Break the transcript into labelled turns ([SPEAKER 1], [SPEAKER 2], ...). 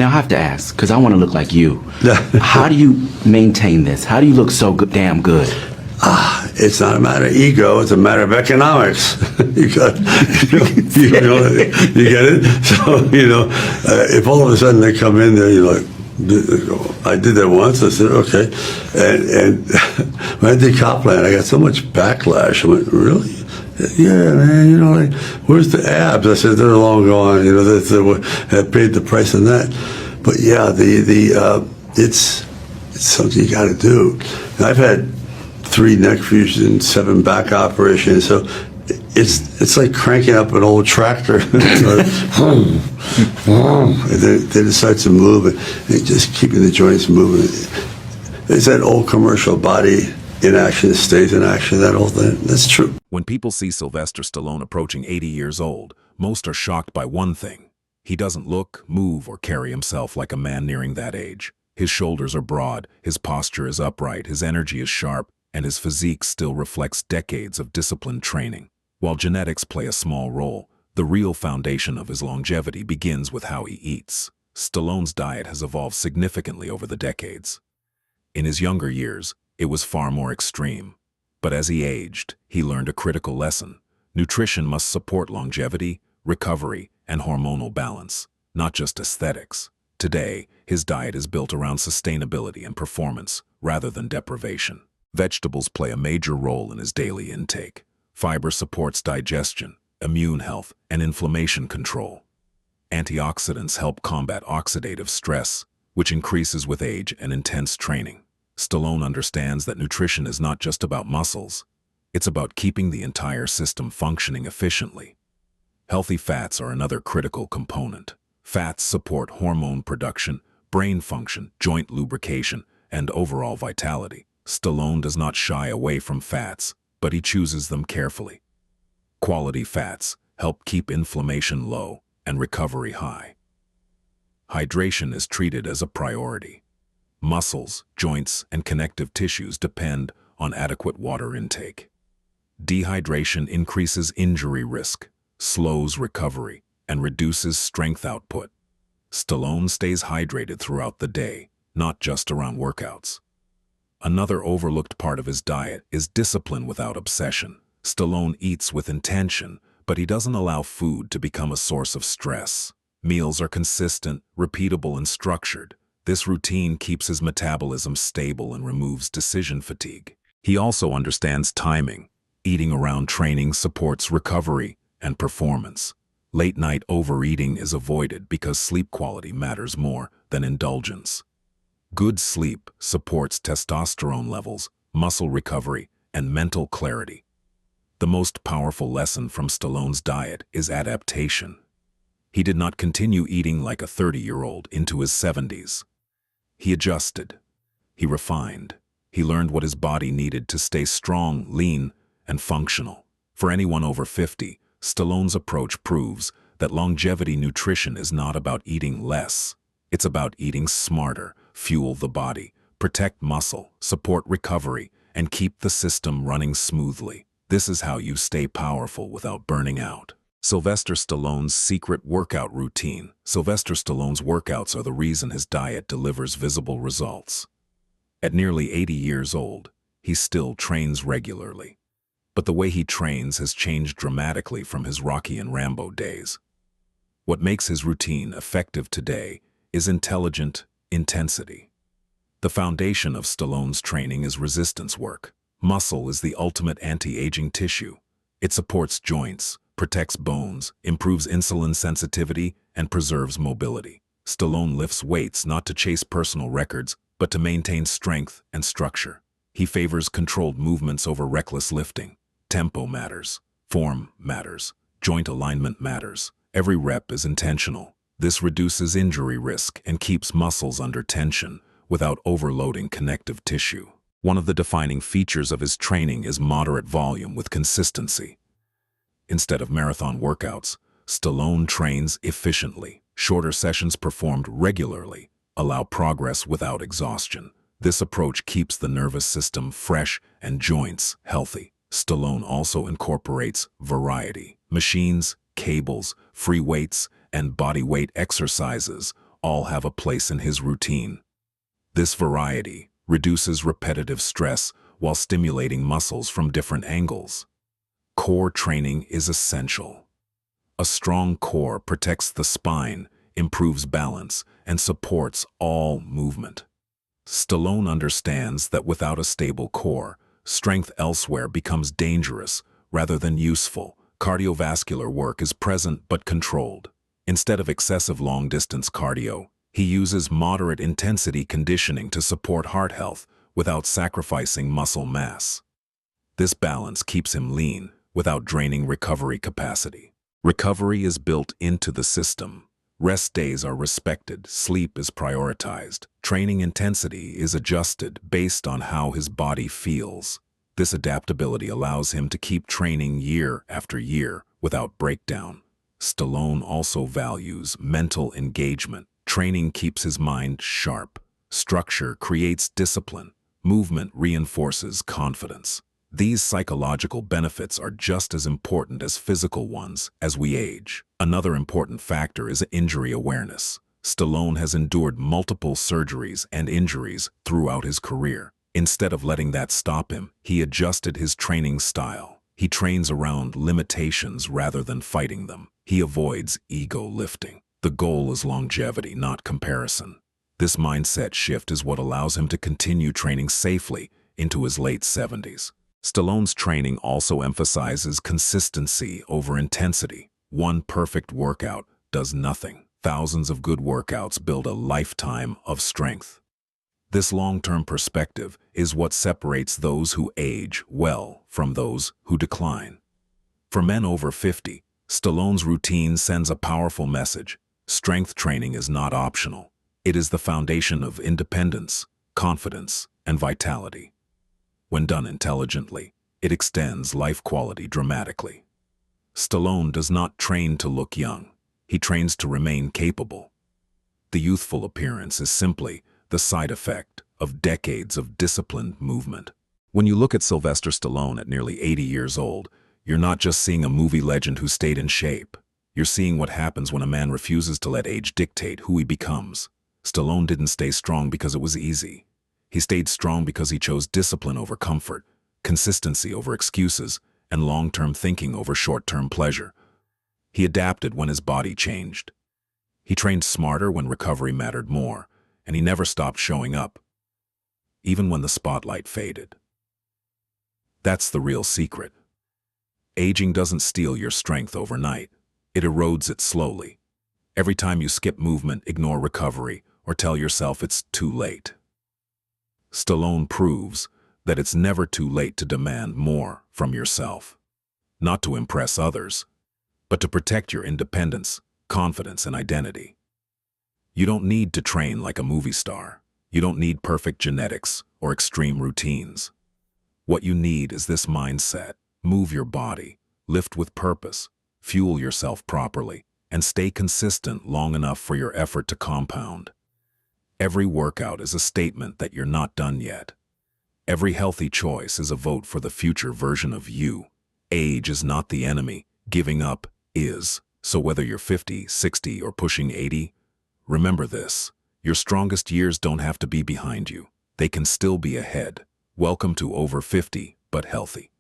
[SPEAKER 1] Now I have to ask, because I want to look like you. How do you maintain this? How do you look so good, damn good?
[SPEAKER 2] It's not a matter of ego, it's a matter of economics. you get it? So, if all of a sudden they come in there, you're like, I did that once. I said, okay. And when I did Copland, I got so much backlash. I went, really? Yeah, man, where's the abs? I said, they're long gone. They paid the price on that. But yeah, it's something you got to do. And I've had 3 neck fusions, 7 back operations. So it's like cranking up an old tractor. And then it starts to move, and just keeping the joints moving. It's that old commercial body in action stays in action, that old thing. That's true.
[SPEAKER 3] When people see Sylvester Stallone approaching 80 years old, most are shocked by one thing. He doesn't look, move, or carry himself like a man nearing that age. His shoulders are broad, his posture is upright, his energy is sharp, and his physique still reflects decades of disciplined training. While genetics play a small role, the real foundation of his longevity begins with how he eats. Stallone's diet has evolved significantly over the decades. In his younger years, it was far more extreme. But as he aged, he learned a critical lesson. Nutrition must support longevity, recovery, and hormonal balance, not just aesthetics. Today, his diet is built around sustainability and performance rather than deprivation. Vegetables play a major role in his daily intake. Fiber supports digestion, immune health, and inflammation control. Antioxidants help combat oxidative stress, which increases with age and intense training. Stallone understands that nutrition is not just about muscles. It's about keeping the entire system functioning efficiently. Healthy fats are another critical component. Fats support hormone production, brain function, joint lubrication, and overall vitality. Stallone does not shy away from fats, but he chooses them carefully. Quality fats help keep inflammation low and recovery high. Hydration is treated as a priority. Muscles, joints, and connective tissues depend on adequate water intake. Dehydration increases injury risk, slows recovery, and reduces strength output. Stallone stays hydrated throughout the day, not just around workouts. Another overlooked part of his diet is discipline without obsession. Stallone eats with intention, but he doesn't allow food to become a source of stress. Meals are consistent, repeatable, and structured. This routine keeps his metabolism stable and removes decision fatigue. He also understands timing. Eating around training supports recovery and performance. Late-night overeating is avoided because sleep quality matters more than indulgence. Good sleep supports testosterone levels, muscle recovery, and mental clarity. The most powerful lesson from Stallone's diet is adaptation. He did not continue eating like a 30-year-old into his 70s. He adjusted. He refined. He learned what his body needed to stay strong, lean, and functional. For anyone over 50, Stallone's approach proves that longevity nutrition is not about eating less. It's about eating smarter, fuel the body, protect muscle, support recovery, and keep the system running smoothly. This is how you stay powerful without burning out. Sylvester Stallone's secret workout routine. Sylvester Stallone's workouts are the reason his diet delivers visible results. At nearly 80 years old, he still trains regularly. But the way he trains has changed dramatically from his Rocky and Rambo days. What makes his routine effective today is intelligent intensity. The foundation of Stallone's training is resistance work. Muscle is the ultimate anti-aging tissue. It supports joints, protects bones, improves insulin sensitivity, and preserves mobility. Stallone lifts weights not to chase personal records, but to maintain strength and structure. He favors controlled movements over reckless lifting. Tempo matters. Form matters. Joint alignment matters. Every rep is intentional. This reduces injury risk and keeps muscles under tension without overloading connective tissue. One of the defining features of his training is moderate volume with consistency. Instead of marathon workouts, Stallone trains efficiently. Shorter sessions performed regularly allow progress without exhaustion. This approach keeps the nervous system fresh and joints healthy. Stallone also incorporates variety. Machines, cables, free weights, and body weight exercises all have a place in his routine. This variety reduces repetitive stress while stimulating muscles from different angles. Core training is essential. A strong core protects the spine, improves balance, and supports all movement. Stallone understands that without a stable core, strength elsewhere becomes dangerous rather than useful. Cardiovascular work is present but controlled. Instead of excessive long-distance cardio, he uses moderate-intensity conditioning to support heart health without sacrificing muscle mass. This balance keeps him lean without draining recovery capacity. Recovery is built into the system. Rest days are respected, sleep is prioritized. Training intensity is adjusted based on how his body feels. This adaptability allows him to keep training year after year without breakdown. Stallone also values mental engagement. Training keeps his mind sharp. Structure creates discipline. Movement reinforces confidence. These psychological benefits are just as important as physical ones as we age. Another important factor is injury awareness. Stallone has endured multiple surgeries and injuries throughout his career. Instead of letting that stop him, he adjusted his training style. He trains around limitations rather than fighting them. He avoids ego lifting. The goal is longevity, not comparison. This mindset shift is what allows him to continue training safely into his late 70s. Stallone's training also emphasizes consistency over intensity. One perfect workout does nothing. Thousands of good workouts build a lifetime of strength. This long-term perspective is what separates those who age well from those who decline. For men over 50, Stallone's routine sends a powerful message. Strength training is not optional. It is the foundation of independence, confidence, and vitality. When done intelligently, it extends life quality dramatically. Stallone does not train to look young. He trains to remain capable. The youthful appearance is simply the side effect of decades of disciplined movement. When you look at Sylvester Stallone at nearly 80 years old, you're not just seeing a movie legend who stayed in shape. You're seeing what happens when a man refuses to let age dictate who he becomes. Stallone didn't stay strong because it was easy. He stayed strong because he chose discipline over comfort, consistency over excuses, and long-term thinking over short-term pleasure. He adapted when his body changed. He trained smarter when recovery mattered more, and he never stopped showing up, even when the spotlight faded. That's the real secret. Aging doesn't steal your strength overnight. It erodes it slowly. Every time you skip movement, ignore recovery, or tell yourself it's too late. Stallone proves that it's never too late to demand more from yourself. Not to impress others, but to protect your independence, confidence, and identity. You don't need to train like a movie star. You don't need perfect genetics or extreme routines. What you need is this mindset. Move your body, lift with purpose, fuel yourself properly, and stay consistent long enough for your effort to compound. Every workout is a statement that you're not done yet. Every healthy choice is a vote for the future version of you. Age is not the enemy. Giving up is. So whether you're 50, 60, or pushing 80, remember this. Your strongest years don't have to be behind you. They can still be ahead. Welcome to Over 50, but Healthy.